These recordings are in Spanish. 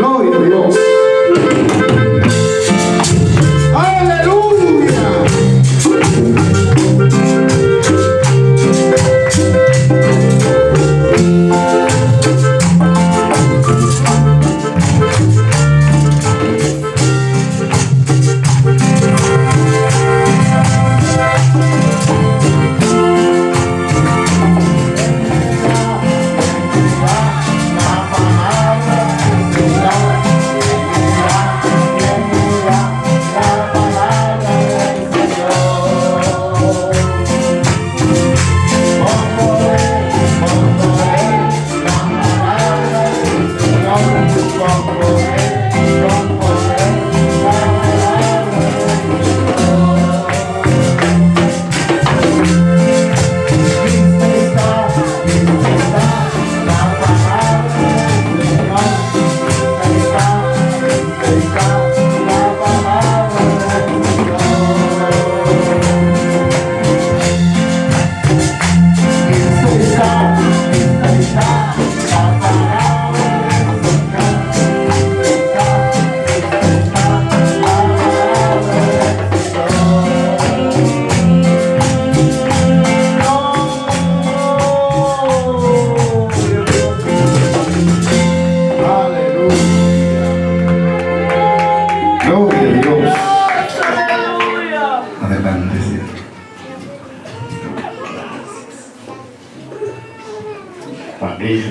Gloria a Dios.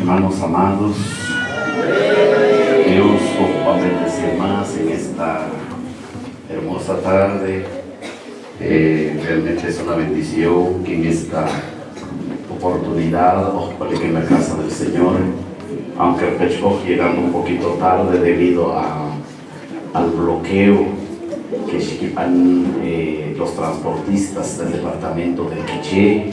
Hermanos amados, Dios va a bendecir más en esta hermosa tarde. Realmente es una bendición que en esta oportunidad que en la casa del Señor, aunque Pechoj llegando un poquito tarde debido al bloqueo que llevan los transportistas del departamento del Quiché,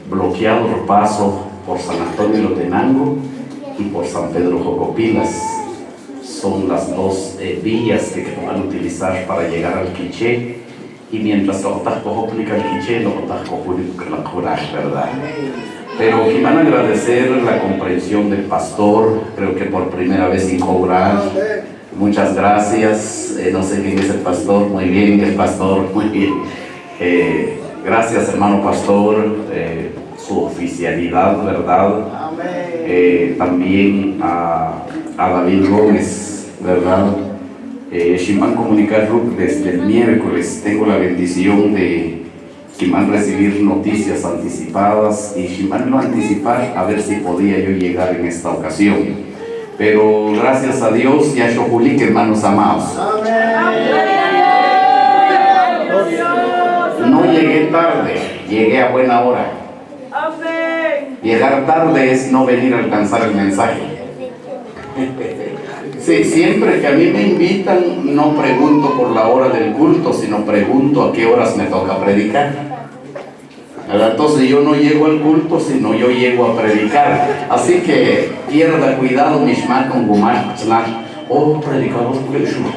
bloqueado el paso por San Antonio Lotenango y por San Pedro Jocopilas. Son las dos vías que van a utilizar para llegar al Quiché, y mientras lo aplica el Quiché, lo aplica la coraje, ¿verdad? Pero que van a agradecer la comprensión del pastor, creo que por primera vez sin cobrar. Muchas gracias. No sé quién es el pastor, muy bien, el pastor, muy bien. Gracias, hermano pastor, su oficialidad, ¿verdad? También a David Gómez, ¿verdad? Shimán comunicar desde el miércoles. Tengo la bendición de Shimán recibir noticias anticipadas y Shimán no anticipar a ver si podía yo llegar en esta ocasión. Pero gracias a Dios, ya Shohulik, hermanos amados. No llegué tarde, llegué a buena hora. Llegar tarde es no venir a alcanzar el mensaje. Sí, siempre que a mí me invitan, no pregunto por la hora del culto, sino pregunto a qué horas me toca predicar. Entonces yo no llego al culto, sino yo llego a predicar. Así que pierda cuidado, Mishma con Gumar. Oh, predicador,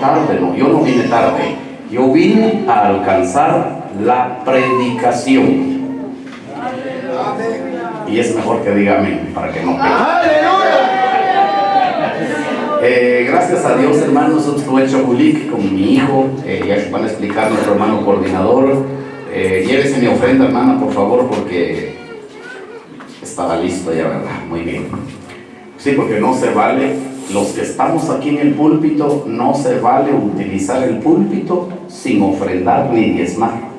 tarde. No, yo no vine tarde. Yo vine a alcanzar la predicación. Y es mejor que diga amén, para que no gracias a Dios, hermanos, nosotros lo he hecho con mi hijo. Ya van a explicar nuestro hermano coordinador. Llévese mi ofrenda, hermana, por favor, porque estaba listo ya, ¿verdad? Muy bien. Sí, porque no se vale, los que estamos aquí en el púlpito, no se vale utilizar el púlpito sin ofrendar ni diezmar.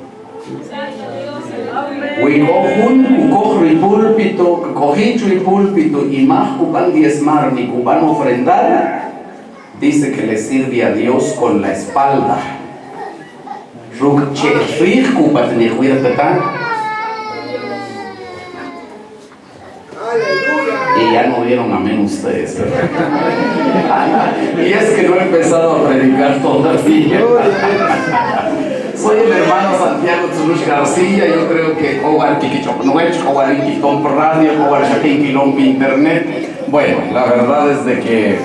Cojo el púlpito, cogicho el púlpito y más cuban diezmar ni cuban ofrendar, dice que le sirve a Dios con la espalda. Y ya no vieron amén ustedes, ¿verdad? Y es que no he empezado a predicar todavía. Soy el hermano Santiago Tzurush García. Yo creo que Cobar Kikichok Nuech, Cobar Inquiton por radio, Cobar Shakin Quilón por internet. Bueno, la verdad es de que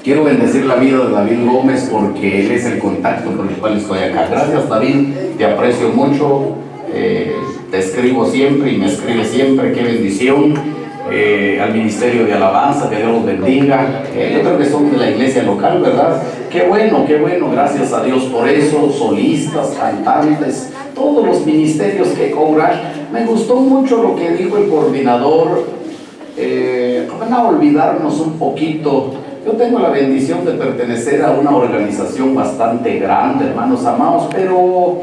quiero bendecir la vida de David Gómez porque él es el contacto por el cual estoy acá. Gracias, David, te aprecio mucho. Te escribo siempre y me escribe siempre. Qué bendición. al Ministerio de Alabanza, que Dios los bendiga. Yo creo que son de la iglesia local, ¿verdad? Qué bueno, gracias a Dios por eso, solistas, cantantes, todos los ministerios que cobran. Me gustó mucho lo que dijo el coordinador. Van a olvidarnos un poquito. Yo tengo la bendición de pertenecer a una organización bastante grande, hermanos amados, pero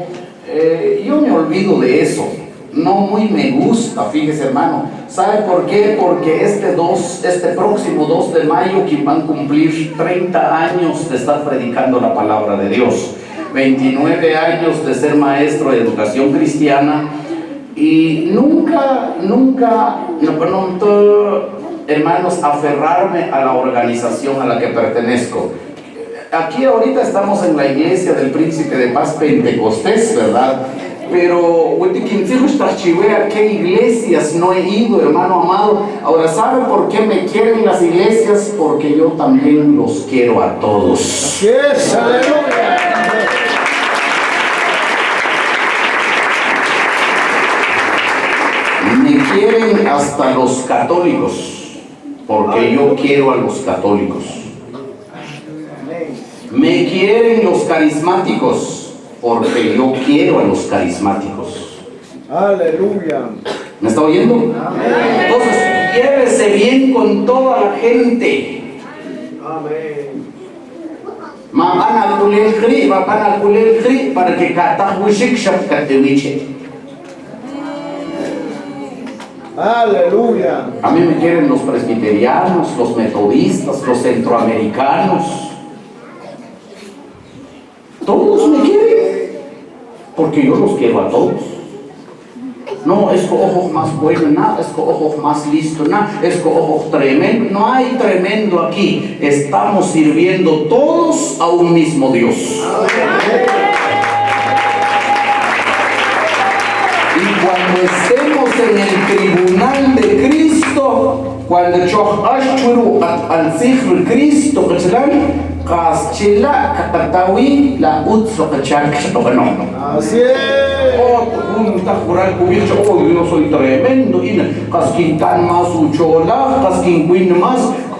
yo me olvido de eso. No muy me gusta, fíjese, hermano. ¿Sabe por qué? Porque este próximo 2 de mayo, quien van a cumplir 30 años de estar predicando la palabra de Dios, 29 años de ser maestro de educación cristiana, y nunca, hermanos, aferrarme a la organización a la que pertenezco. Aquí ahorita estamos en la iglesia del Príncipe de Paz Pentecostés, ¿verdad? Pero, ¿a qué iglesias no he ido, hermano amado? Ahora, ¿sabe por qué me quieren las iglesias? Porque yo también los quiero a todos. Así es, aleluya. Me quieren hasta los católicos, porque yo quiero a los católicos. Me quieren los carismáticos, porque yo quiero a los carismáticos. Aleluya. ¿Me está oyendo? Amén. Entonces, llévese bien con toda la gente. Amén. Para que aleluya. a mí me quieren los presbiterianos, los metodistas, los centroamericanos. Todos me quieren, porque yo los quiero a todos. No, es que ojo más bueno, nada, es que ojo más listo, nada, es que ojo tremendo. No hay tremendo aquí. Estamos sirviendo todos a un mismo Dios. Y cuando estemos en el tribunal de Cristo, cuando yo al Cristo, Así es. Yo soy tremendo.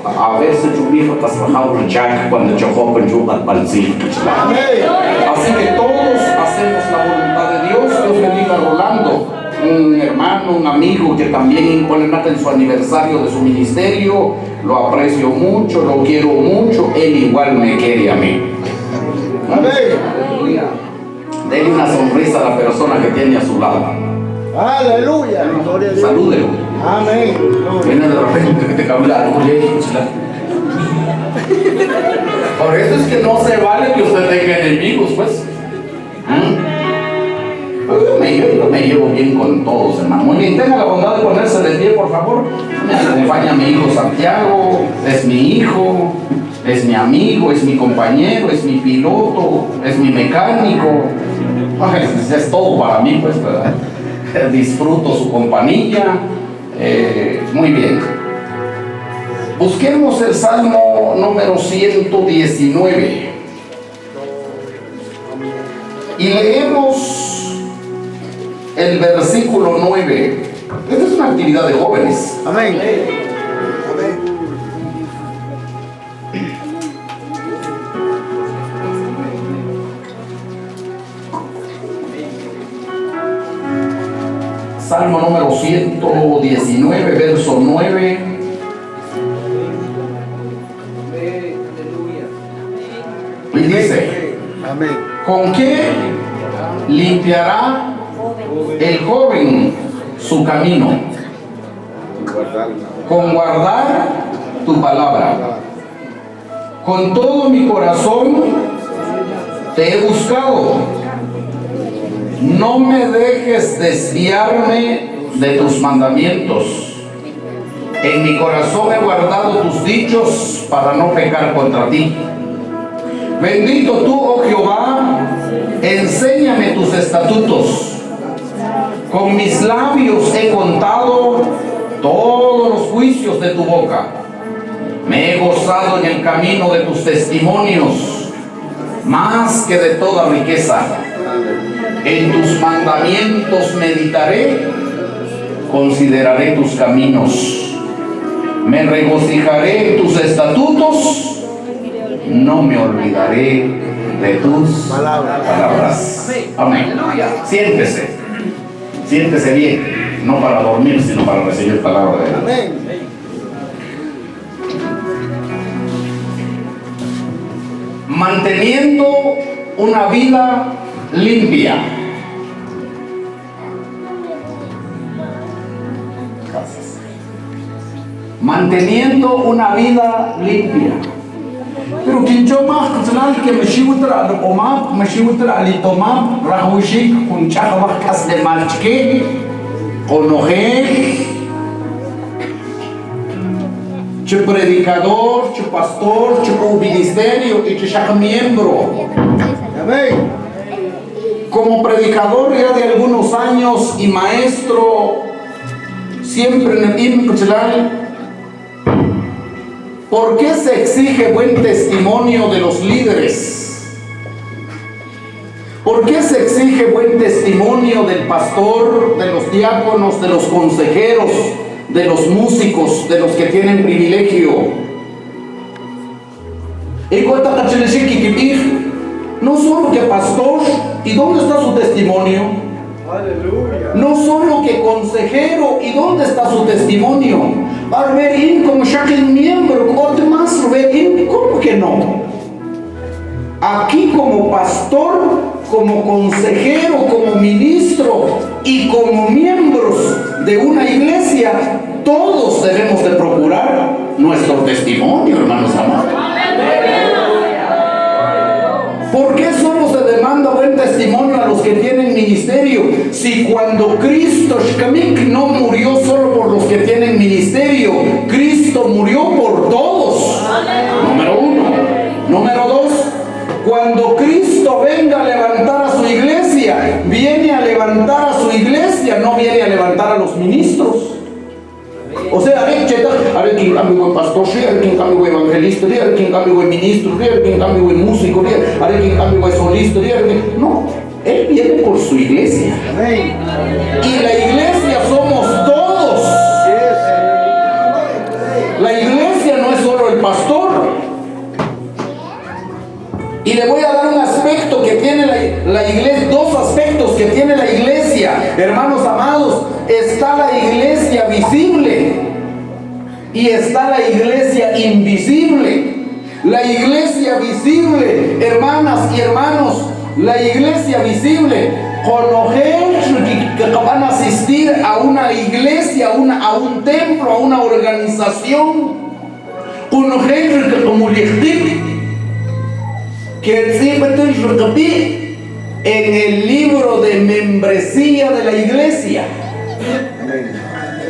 A veces yo digo cuando yo así que todos hacemos la voluntad de Dios. Dios bendiga a Rolando, un hermano, un amigo que también en su aniversario de su ministerio. Lo aprecio mucho, lo quiero mucho. Él igual me quiere a mí. Amén. Dele una sonrisa a la persona que tiene a su lado. Aleluya. Salúdelo. Amén. Viene de repente que te cabla. Por eso es que no se vale que usted tenga enemigos, pues. Yo me llevo bien con todos, hermano. Muy bien, tenga la bondad de ponerse de pie, por favor. Me acompaña mi hijo Santiago, es mi hijo, es mi amigo, es mi compañero, es mi piloto, es mi mecánico. Es todo para mí, pues, ¿verdad? Disfruto su compañía. Muy bien. Busquemos el Salmo número 119 y leemos el versículo 9. Esta es una actividad de jóvenes. Amén. Salmo número 119, verso 9. Y dice: Amén. ¿Con qué limpiará el joven su camino? Con guardar tu palabra. Con todo mi corazón te he buscado. No me dejes desviarme de tus mandamientos. En mi corazón he guardado tus dichos para no pecar contra ti. Bendito tú, oh Jehová, enséñame tus estatutos. Con mis labios he contado todos los juicios de tu boca. Me he gozado en el camino de tus testimonios, más que de toda riqueza. En tus mandamientos meditaré, consideraré tus caminos. Me regocijaré en tus estatutos, no me olvidaré de tus palabras. Amén. Siéntese. Siéntese bien, no para dormir, sino para recibir palabra de Dios. Amén. Manteniendo una vida limpia. Gracias. Manteniendo una vida limpia. Pero quien yo más que me shiutra al omap, me shiutra al itomap, rahushik, con chacabacas de malchque, con oje, che predicador, che pastor, che ministerio y che miembro. Amén. Como predicador ya de algunos años y maestro, siempre en el Imcuchelal, ¿por qué se exige buen testimonio de los líderes? ¿Por qué se exige buen testimonio del pastor, de los diáconos, de los consejeros, de los músicos, de los que tienen privilegio? No solo que pastor, ¿y dónde está su testimonio? Aleluya. No solo que consejero, ¿y dónde está su testimonio? Para ver como shakil miembro, ¿cómo que no? Aquí como pastor, como consejero, como ministro y como miembros de una iglesia, todos debemos de procurar nuestro testimonio, hermanos amados. ¿Por qué solo se demanda buen testimonio a los que tienen ministerio? Si cuando Cristo no murió solo por los que tienen ministerio, Cristo murió por todos. Número uno. Número dos, cuando Cristo venga a levantar a su iglesia, viene a levantar a su iglesia, no viene a levantar a los ministros. O sea, a ver quién cambio de pastor, a ver quién cambio de evangelista, a ver quién cambio de ministro, a ver quién cambio de músico, a ver quién cambio de solista. No, Él viene por su iglesia. Amén. Y la iglesia somos todos. La iglesia no es solo el pastor. Y le voy a dar un aspecto que tiene la iglesia, dos aspectos que tiene la iglesia, hermanos amados. Está la iglesia visible y está la iglesia invisible. La iglesia visible, hermanas y hermanos, la iglesia visible, que van a asistir a una iglesia, a un templo, a una organización, que en el libro de membresía de la iglesia.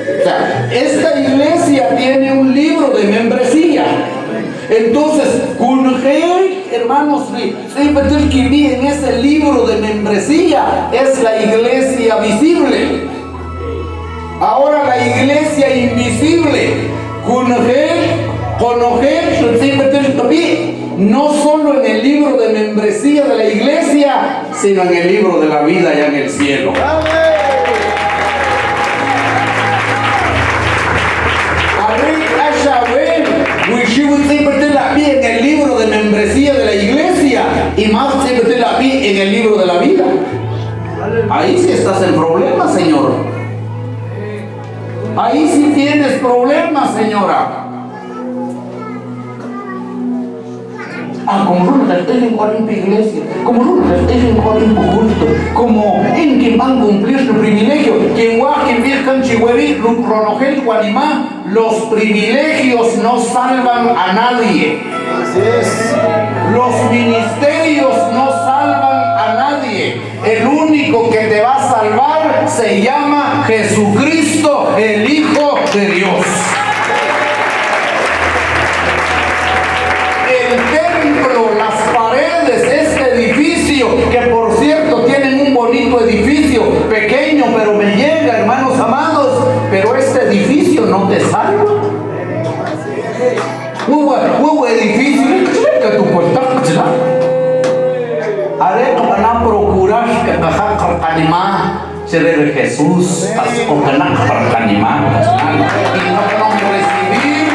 O sea, esta iglesia tiene un libro de membresía. Entonces, hermanos, en ese libro de membresía es la iglesia visible. Ahora la iglesia invisible, no solo en el libro de membresía de la iglesia, sino en el libro de la vida allá en el cielo. En el libro de membresía de la iglesia y más en el libro de la vida. Ahí sí estás en problemas, señor. Ahí sí tienes problemas, señora. Como no estés en Corinto iglesia, como no estés en Corinto culto, como en que van a cumplir su privilegio, los privilegios no salvan a nadie. Así es. Los ministerios no salvan a nadie. El único que te va a salvar se llama Jesucristo, el Hijo de Dios. El templo, las paredes, este edificio, que por cierto tienen un bonito edificio, pequeño, pero me llega, hermanos amados, pero este edificio no te salva. Hubo edificio que tu puerta haré para procurar que te anima ser Jesús, para anima y no recibir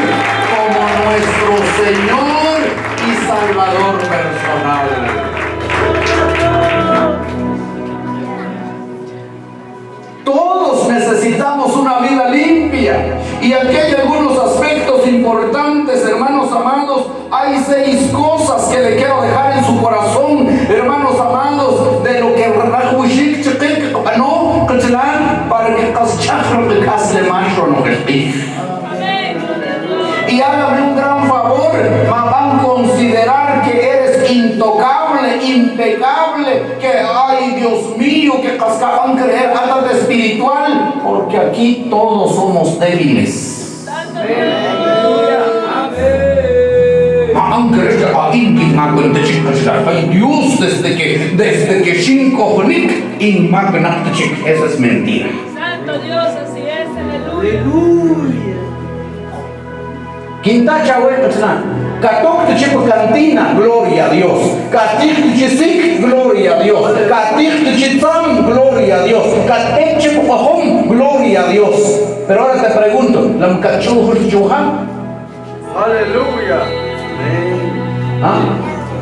Señor y Salvador personal. Todos necesitamos una vida limpia, y aquí hay algunos aspectos importantes, hermanos amados. Hay 6 cosas que le quiero dejar en su corazón, hermanos amados, de lo que no, para que y hágame un gran favor, van a considerar que eres intocable, impecable, que ay Dios mío, que van a creer algo de espiritual, porque aquí todos somos débiles. Ay Dios, desde que eso es mentira. Santo Dios, así es, aleluya. Quinta chahueta, Catok te chico cantina, gloria a Dios. Catik te chisik, gloria a Dios. Catik te chitam, gloria a Dios. Catek chico pajón, gloria a Dios. Pero ahora te pregunto, ¿la mcachujo chuja? Aleluya. ¿Ah?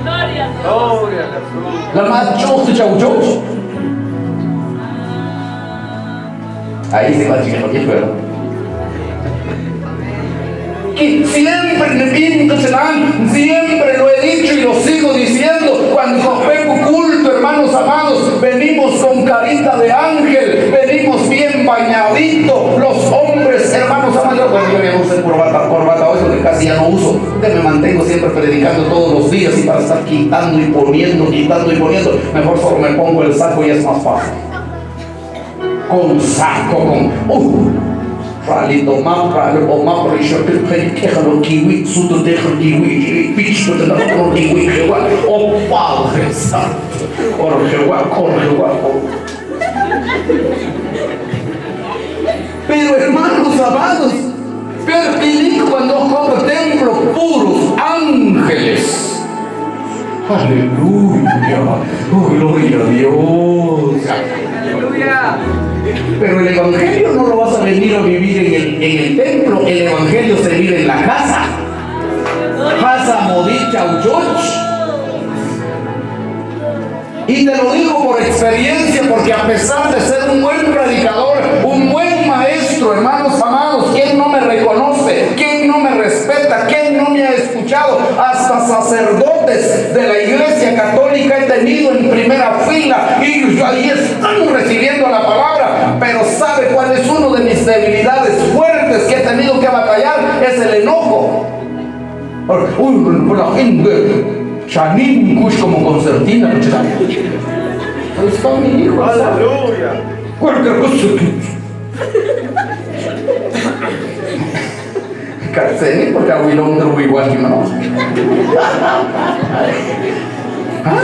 Gloria a Dios. Gloria a Jesús. ¿La machujo te chauchos? Ahí se va a chicar viejo, ¿verdad? Y siempre lo he dicho y lo sigo diciendo, cuando vengo culto, hermanos amados, venimos con carita de ángel, venimos bien bañaditos, los hombres, hermanos amados. Bueno, yo no uso corbata, eso que casi ya no uso, que me mantengo siempre predicando todos los días, y para estar quitando y poniendo, mejor solo me pongo el saco y es más fácil. Con saco, Ralito mapra o mapra y yo te kiwi, sudo dejo kiwi, picho de la kiwi, o Padre Santo, pero hermanos amados, cuando como templo puros ángeles. Aleluya, oh gloria a Dios. Aleluya. Pero el evangelio no lo vas a venir a vivir en el templo, el evangelio se vive en la casa. Casa modicha uyoch. Y te lo digo por experiencia, porque a pesar de ser un buen predicador, un buen maestro, hermanos amados, ¿quién no me reconoce? ¿Quién no me respeta? ¿Quién no me ha escuchado? Hasta sacerdotes de la Iglesia Católica he tenido en primera fila, y ahí están recibiendo la palabra. Pero ¿sabe cuál es uno de mis debilidades fuertes que he tenido que batallar? Es el enojo. Uy, la gente Shanim Kush como concertina. Ahí está mi hijo. Aleluya. Cualquier cosa que Carceni, porque a Wilón no igual que no. ¿Ah?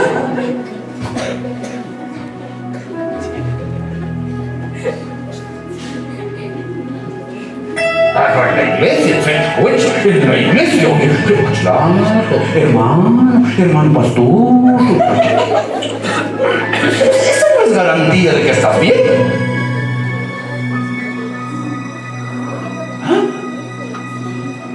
La iglesia, en la iglesia, hermano pastor. Esa no es garantía de que estás bien.